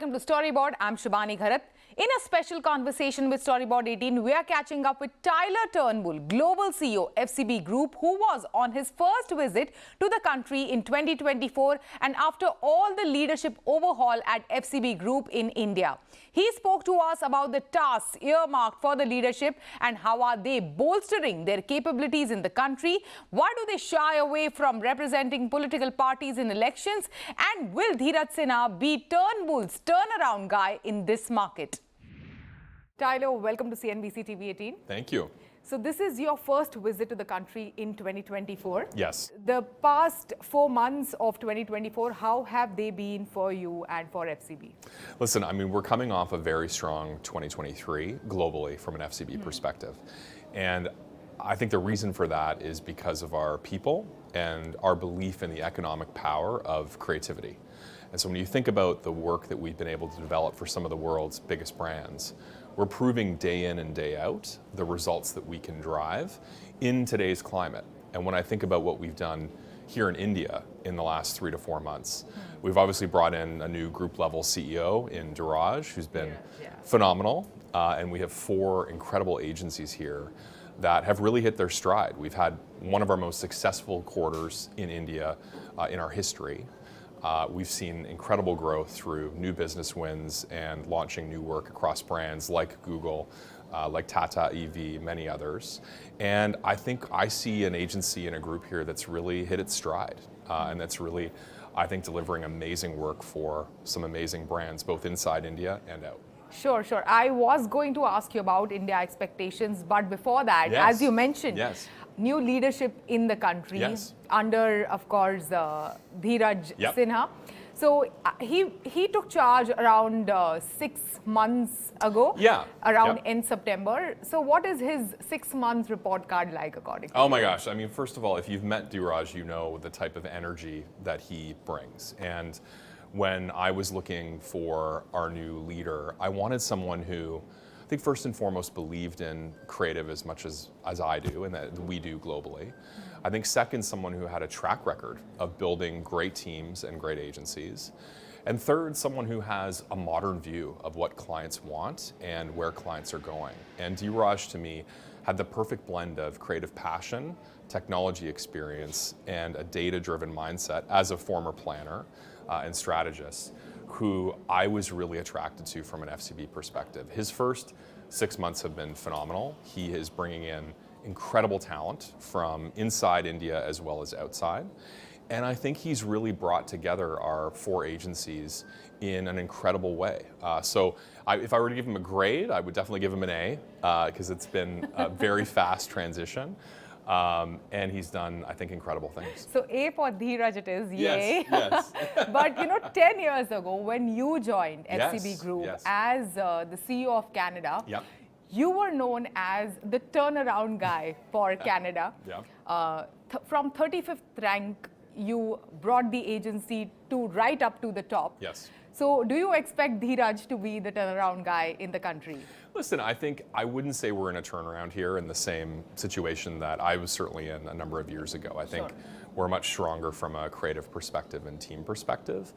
welcome to Storyboard. I'm Shubhani Gharat. In a special conversation with Storyboard 18, we are catching up with Tyler Turnbull, Global CEO, FCB Group, who was on his first visit to the country in 2024 and after all the leadership overhaul at FCB Group in India. He spoke to us about the tasks earmarked for the leadership and how are they bolstering their capabilities in the country. Why do they shy away from representing political parties in elections? And will Dheeraj Sinha be Turnbull's turnaround guy in this market? Tyler, welcome to CNBC-TV18. Thank you. So this is your first visit to the country in 2024. Yes. The past 4 months of 2024, how have they been for you and for FCB? Listen, I mean, we're coming off a very strong 2023 globally from an FCB perspective. And I think the reason for that is because of our people and our belief in the economic power of creativity. And so when you think about the work that we've been able to develop for some of the world's biggest brands, we're proving day in and day out the results that we can drive in today's climate. And when I think about what we've done here in India in the last 3 to 4 months, we've obviously brought in a new group level CEO in Dheeraj, who's been phenomenal. And we have 4 incredible agencies here that have really hit their stride. We've had one of our most successful quarters in India in our history. We've seen incredible growth through new business wins and launching new work across brands like Google, like Tata EV, many others. And I think I see an agency and a group here that's really hit its stride. And that's really, I think, delivering amazing work for some amazing brands, both inside India and out. Sure. I was going to ask you about India expectations, but before that, as you mentioned, new leadership in the country under, of course, Dheeraj Sinha. So he took charge around 6 months ago, around end September. So what is his 6-month report card like, according to you? Oh my gosh, I mean, first of all, if you've met Dheeraj, you know the type of energy that he brings. And when I was looking for our new leader, I wanted someone who, I think first and foremost, believed in creative as much as I do and that we do globally. I think second, someone who had a track record of building great teams and great agencies. And third, someone who has a modern view of what clients want and where clients are going. And Dheeraj, to me, had the perfect blend of creative passion, technology experience, and a data-driven mindset as a former planner and strategist, who I was really attracted to from an FCB perspective. His first 6 months have been phenomenal. He is bringing in incredible talent from inside India as well as outside. And I think he's really brought together our 4 agencies in an incredible way. So if I were to give him a grade, I would definitely give him an A, because it's been a very fast transition. And he's done, I think, incredible things. So A for Dheeraj it is, yay. Yes. But 10 years ago, when you joined FCB Group as the CEO of Canada, you were known as the turnaround guy for Canada. From 35th rank, you brought the agency to right up to the top. So do you expect Dheeraj to be the turnaround guy in the country? Listen, I think I wouldn't say we're in a turnaround here in the same situation that I was certainly in a number of years ago. I think we're much stronger from a creative perspective and team perspective.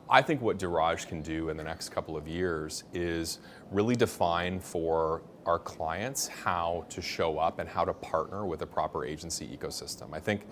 I think what Dheeraj can do in the next couple of years is really define for our clients how to show up and how to partner with a proper agency ecosystem. I think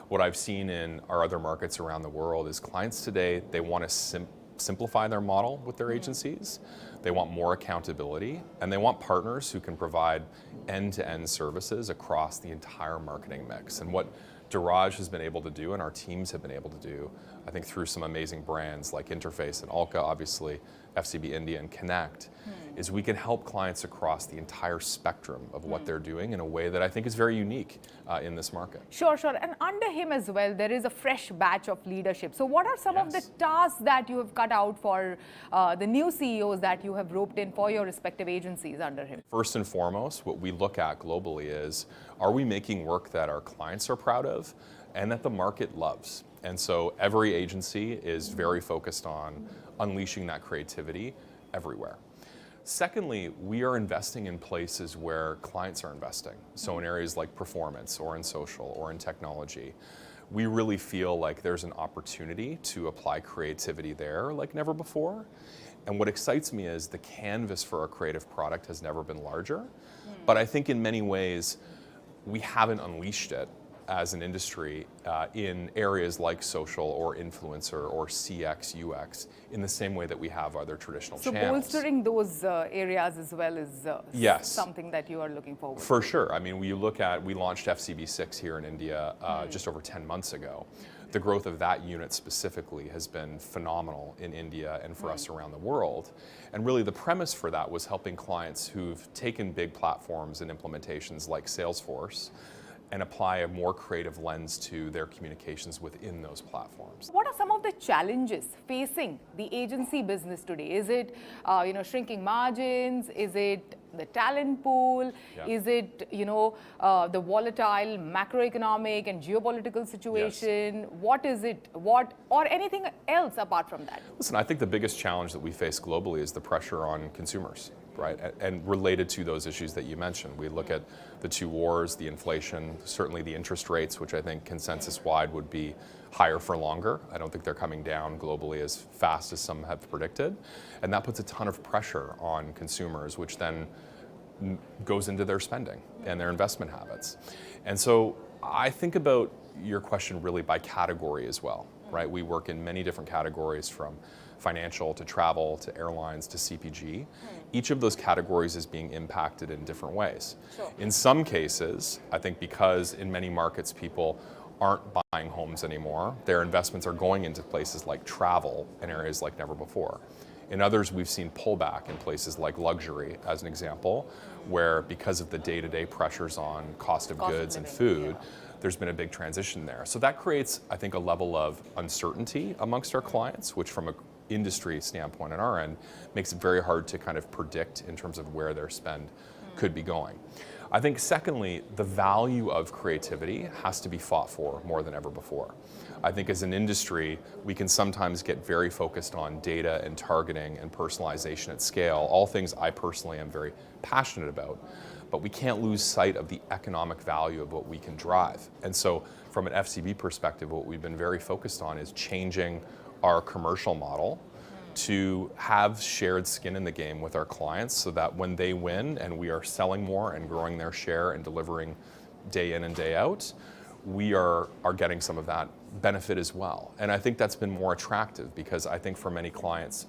what I've seen in our other markets around the world is clients today, they want to simplify their model with their agencies. They want more accountability, and they want partners who can provide end-to-end services across the entire marketing mix. And what Dheeraj has been able to do, and our teams have been able to do, I think through some amazing brands like Interface and Alka, obviously, FCB India and Connect, is we can help clients across the entire spectrum of what they're doing in a way that I think is very unique in this market. Sure. And under him as well, there is a fresh batch of leadership. So what are some of the tasks that you have cut out for the new CEOs that you have roped in for your respective agencies under him? First and foremost, what we look at globally is, are we making work that our clients are proud of and that the market loves? And so every agency is very focused on unleashing that creativity everywhere. Secondly, we are investing in places where clients are investing. So in areas like performance or in social or in technology. we really feel like there's an opportunity to apply creativity there like never before. And what excites me is the canvas for a creative product has never been larger. But I think in many ways, we haven't unleashed it as an industry in areas like social or influencer or CX, UX in the same way that we have other traditional So channels. bolstering those areas as well is Yes. something that you are looking forward to. For sure. I mean, we launched FCB 6 here in India just over 10 months ago. The growth of that unit specifically has been phenomenal in India and for us around the world. And really the premise for that was helping clients who've taken big platforms and implementations like Salesforce and apply a more creative lens to their communications within those platforms. What are some of the challenges facing the agency business today? Is it shrinking margins? Is it the talent pool? Yeah. Is it the volatile macroeconomic and geopolitical situation? Yes. What is it? Or anything else apart from that? Listen, I think the biggest challenge that we face globally is the pressure on consumers, right? And related to those issues that you mentioned. We look at the two wars, the inflation, certainly the interest rates, which I think consensus-wide would be higher for longer. I don't think they're coming down globally as fast as some have predicted. And that puts a ton of pressure on consumers, which then goes into their spending and their investment habits. And so I think about your question really by category as well, right? We work in many different categories, from financial to travel to airlines to CPG. Each of those categories is being impacted in different ways. Sure. In some cases, I think because in many markets people aren't buying homes anymore, their investments are going into places like travel and areas like never before. In others, we've seen pullback in places like luxury, as an example, where because of the day-to-day pressures on cost of goods and food, there's been a big transition there. So that creates, I think, a level of uncertainty amongst our clients, which from an industry standpoint on our end makes it very hard to kind of predict in terms of where their spend could be going. I think secondly, the value of creativity has to be fought for more than ever before. I think as an industry, we can sometimes get very focused on data and targeting and personalization at scale, all things I personally am very passionate about, but we can't lose sight of the economic value of what we can drive. And so from an FCB perspective, what we've been very focused on is changing our commercial model to have shared skin in the game with our clients so that when they win and we are selling more and growing their share and delivering day in and day out, we are getting some of that benefit as well. And I think that's been more attractive because I think for many clients,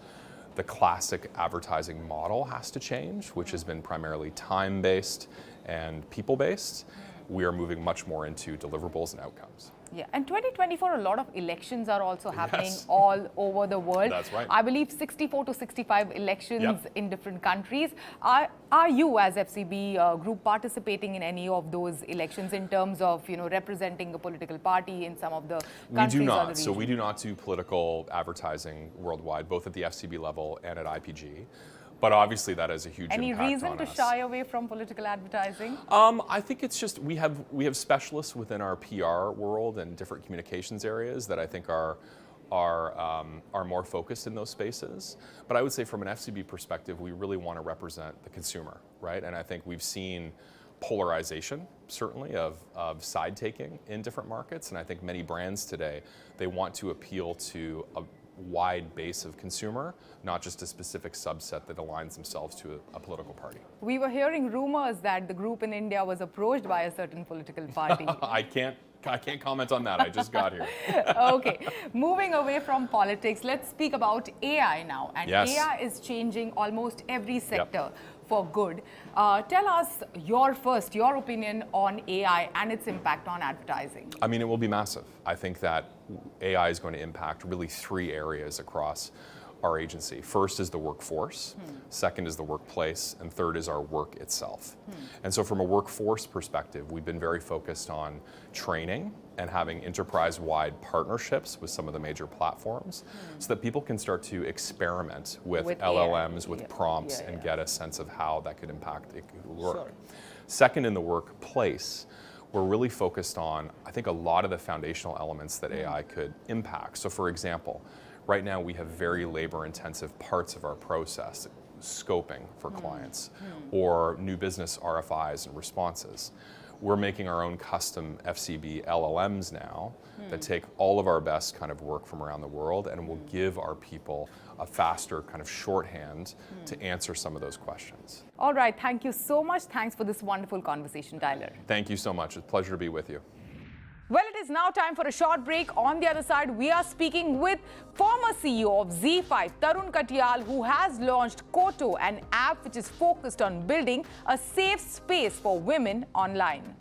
the classic advertising model has to change, which has been primarily time-based and people-based. We are moving much more into deliverables and outcomes. Yeah, and 2024, a lot of elections are also happening Yes. all over the world. That's right. I believe 64 to 65 elections Yep. in different countries. Are you, as FCB Group, participating in any of those elections in terms of representing a political party in some of the countries? We do or the not. So we regions? do not do political advertising worldwide, both at the FCB level and at IPG. But obviously that has a huge Any impact reason on to us. shy away from political advertising? I think it's just we have specialists within our PR world and different communications areas that I think are more focused in those spaces. But I would say from an FCB perspective, we really want to represent the consumer, right? And I think we've seen polarization, certainly, of side taking in different markets. And I think many brands today, they want to appeal to a wide base of consumer, not just a specific subset that aligns themselves to a political party. We were hearing rumors that the group in India was approached by a certain political party. I can't comment on that. I just got here. Okay, moving away from politics, let's speak about AI now. And Yes. AI is changing almost every sector for good. Tell us your opinion on AI and its impact on advertising. I mean, it will be massive. I think that AI is going to impact really three areas across our agency. First is the workforce, second is the workplace, and third is our work itself. And so from a workforce perspective, we've been very focused on training and having enterprise-wide partnerships with some of the major platforms so that people can start to experiment with LLMs, AI. with Yeah. prompts, Yeah, and yeah. get a sense of how that could impact it could work. Sure. Second, in the workplace, we're really focused on, I think, a lot of the foundational elements that AI could impact. So for example, right now we have very labor-intensive parts of our process, scoping for clients, or new business RFIs and responses. we're making our own custom FCB LLMs now that take all of our best kind of work from around the world and will give our people a faster kind of shorthand to answer some of those questions. All right, thank you so much. Thanks for this wonderful conversation, Tyler. Thank you so much. It's a pleasure to be with you. Well, it is now time for a short break. On the other side, we are speaking with former CEO of Z5, Tarun Katyal, who has launched Koto, an app which is focused on building a safe space for women online.